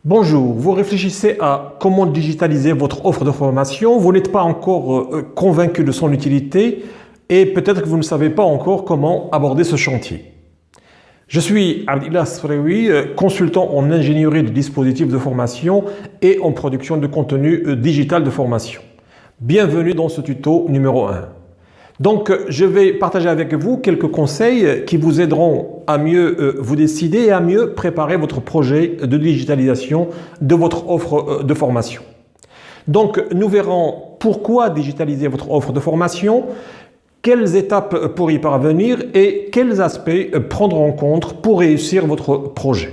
Bonjour, vous réfléchissez à comment digitaliser votre offre de formation, vous n'êtes pas encore convaincu de son utilité et peut-être que vous ne savez pas encore comment aborder ce chantier. Je suis Abdillah Sfreoui, consultant en ingénierie de dispositifs de formation et en production de contenu digital de formation. Bienvenue dans ce tuto numéro 1. Donc, je vais partager avec vous quelques conseils qui vous aideront à mieux vous décider et à mieux préparer votre projet de digitalisation de votre offre de formation. Donc, nous verrons pourquoi digitaliser votre offre de formation, quelles étapes pour y parvenir et quels aspects prendre en compte pour réussir votre projet.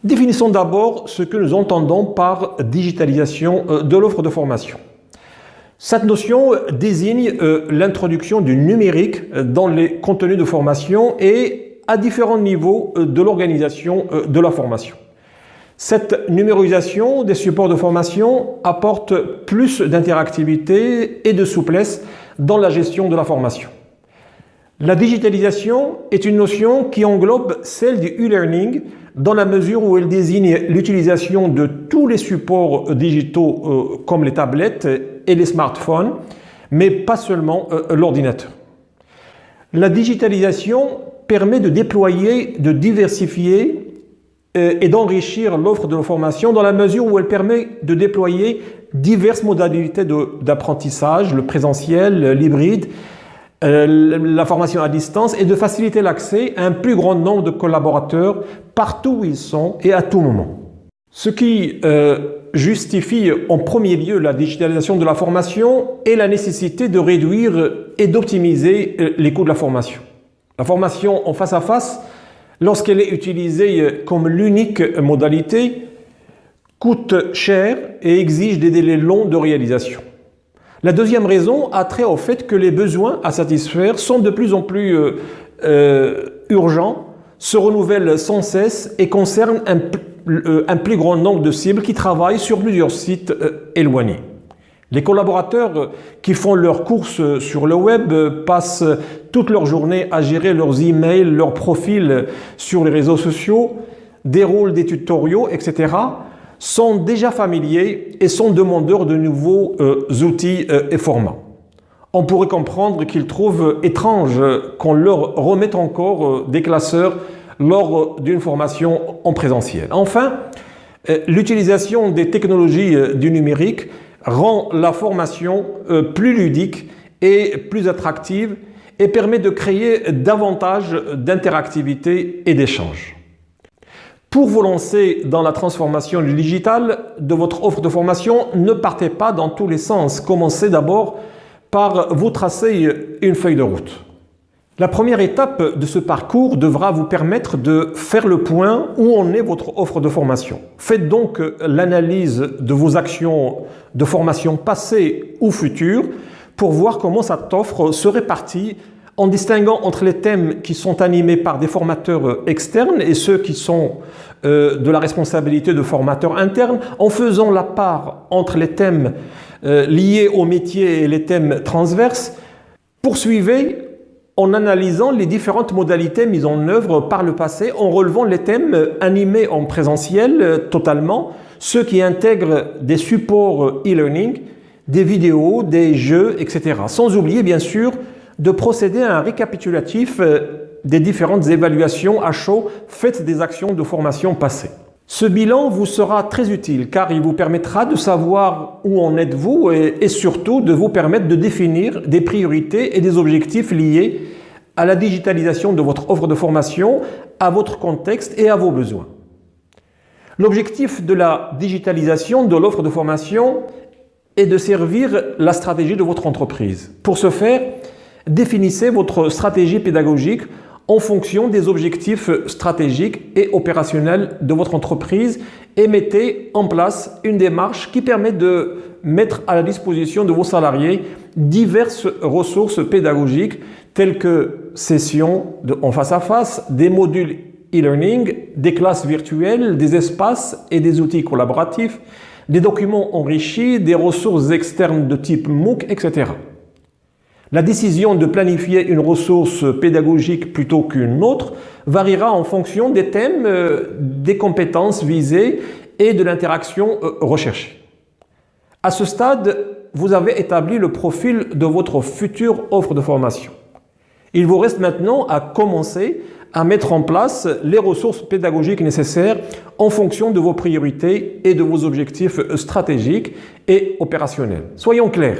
Définissons d'abord ce que nous entendons par digitalisation de l'offre de formation. Cette notion désigne l'introduction du numérique dans les contenus de formation et à différents niveaux de l'organisation de la formation. Cette numérisation des supports de formation apporte plus d'interactivité et de souplesse dans la gestion de la formation. La digitalisation est une notion qui englobe celle du e-learning dans la mesure où elle désigne l'utilisation de tous les supports digitaux comme les tablettes et les smartphones, mais pas seulement l'ordinateur. La digitalisation permet de déployer, de diversifier et d'enrichir l'offre de la formation dans la mesure où elle permet de déployer diverses modalités d'apprentissage, le présentiel, l'hybride, la formation à distance et de faciliter l'accès à un plus grand nombre de collaborateurs partout où ils sont et à tout moment. Ce qui justifie en premier lieu la digitalisation de la formation est la nécessité de réduire et d'optimiser les coûts de la formation. La formation en face à face, lorsqu'elle est utilisée comme l'unique modalité, coûte cher et exige des délais longs de réalisation. La deuxième raison a trait au fait que les besoins à satisfaire sont de plus en plus urgents, se renouvellent sans cesse et concernent un plus grand nombre de cibles qui travaillent sur plusieurs sites éloignés. Les collaborateurs qui font leurs courses sur le web passent toute leur journée à gérer leurs emails, leurs profils sur les réseaux sociaux, déroulent des tutoriaux, etc., sont déjà familiers et sont demandeurs de nouveaux outils et formats. On pourrait comprendre qu'ils trouvent étrange qu'on leur remette encore des classeurs lors d'une formation en présentiel. Enfin, l'utilisation des technologies du numérique rend la formation plus ludique et plus attractive et permet de créer davantage d'interactivité et d'échange. Pour vous lancer dans la transformation du digital de votre offre de formation, ne partez pas dans tous les sens. Commencez d'abord par vous tracer une feuille de route. La première étape de ce parcours devra vous permettre de faire le point où en est votre offre de formation. Faites donc l'analyse de vos actions de formation passées ou futures pour voir comment cette offre se répartit en distinguant entre les thèmes qui sont animés par des formateurs externes et ceux qui sont de la responsabilité de formateurs internes, en faisant la part entre les thèmes liés au métier et les thèmes transverses. Poursuivez en analysant les différentes modalités mises en œuvre par le passé, en relevant les thèmes animés en présentiel totalement, ceux qui intègrent des supports e-learning, des vidéos, des jeux, etc. Sans oublier bien sûr de procéder à un récapitulatif des différentes évaluations à chaud faites des actions de formation passées. Ce bilan vous sera très utile car il vous permettra de savoir où en êtes-vous et surtout de vous permettre de définir des priorités et des objectifs liés à la digitalisation de votre offre de formation, à votre contexte et à vos besoins. L'objectif de la digitalisation de l'offre de formation est de servir la stratégie de votre entreprise. Pour ce faire, définissez votre stratégie pédagogique en fonction des objectifs stratégiques et opérationnels de votre entreprise et mettez en place une démarche qui permet de mettre à la disposition de vos salariés diverses ressources pédagogiques telles que sessions en face à face, des modules e-learning, des classes virtuelles, des espaces et des outils collaboratifs, des documents enrichis, des ressources externes de type MOOC, etc. La décision de planifier une ressource pédagogique plutôt qu'une autre variera en fonction des thèmes, des compétences visées et de l'interaction recherchée. À ce stade, vous avez établi le profil de votre future offre de formation. Il vous reste maintenant à commencer à mettre en place les ressources pédagogiques nécessaires en fonction de vos priorités et de vos objectifs stratégiques et opérationnels. Soyons clairs,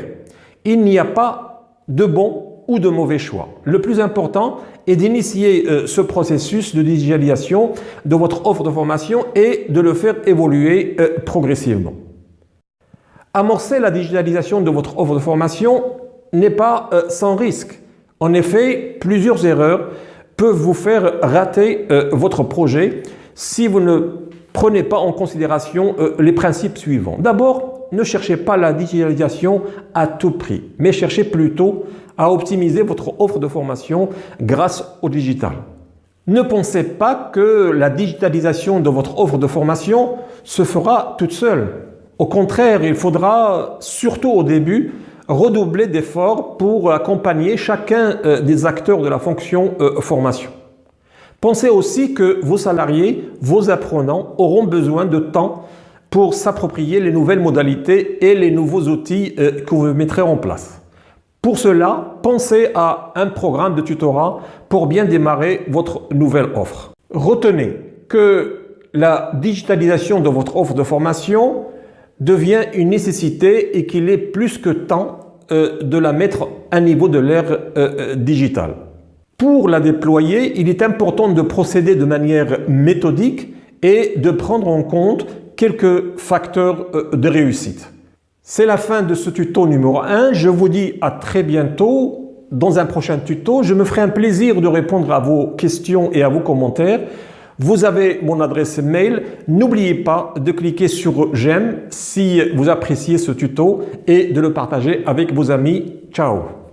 il n'y a pas de bon ou de mauvais choix. Le plus important est d'initier ce processus de digitalisation de votre offre de formation et de le faire évoluer progressivement. Amorcer la digitalisation de votre offre de formation n'est pas sans risque. En effet, plusieurs erreurs peuvent vous faire rater votre projet si vous ne prenez pas en considération les principes suivants. D'abord, ne cherchez pas la digitalisation à tout prix, mais cherchez plutôt à optimiser votre offre de formation grâce au digital. Ne pensez pas que la digitalisation de votre offre de formation se fera toute seule. Au contraire, il faudra, surtout au début, redoubler d'efforts pour accompagner chacun des acteurs de la fonction formation. Pensez aussi que vos salariés, vos apprenants auront besoin de temps pour s'approprier les nouvelles modalités et les nouveaux outils que vous mettrez en place. Pour cela, pensez à un programme de tutorat pour bien démarrer votre nouvelle offre. Retenez que la digitalisation de votre offre de formation devient une nécessité et qu'il est plus que temps de la mettre à niveau de l'ère digitale. Pour la déployer, il est important de procéder de manière méthodique et de prendre en compte quelques facteurs de réussite. C'est la fin de ce tuto numéro 1. Je vous dis à très bientôt dans un prochain tuto. Je me ferai un plaisir de répondre à vos questions et à vos commentaires. Vous avez mon adresse mail. N'oubliez pas de cliquer sur j'aime si vous appréciez ce tuto et de le partager avec vos amis. Ciao!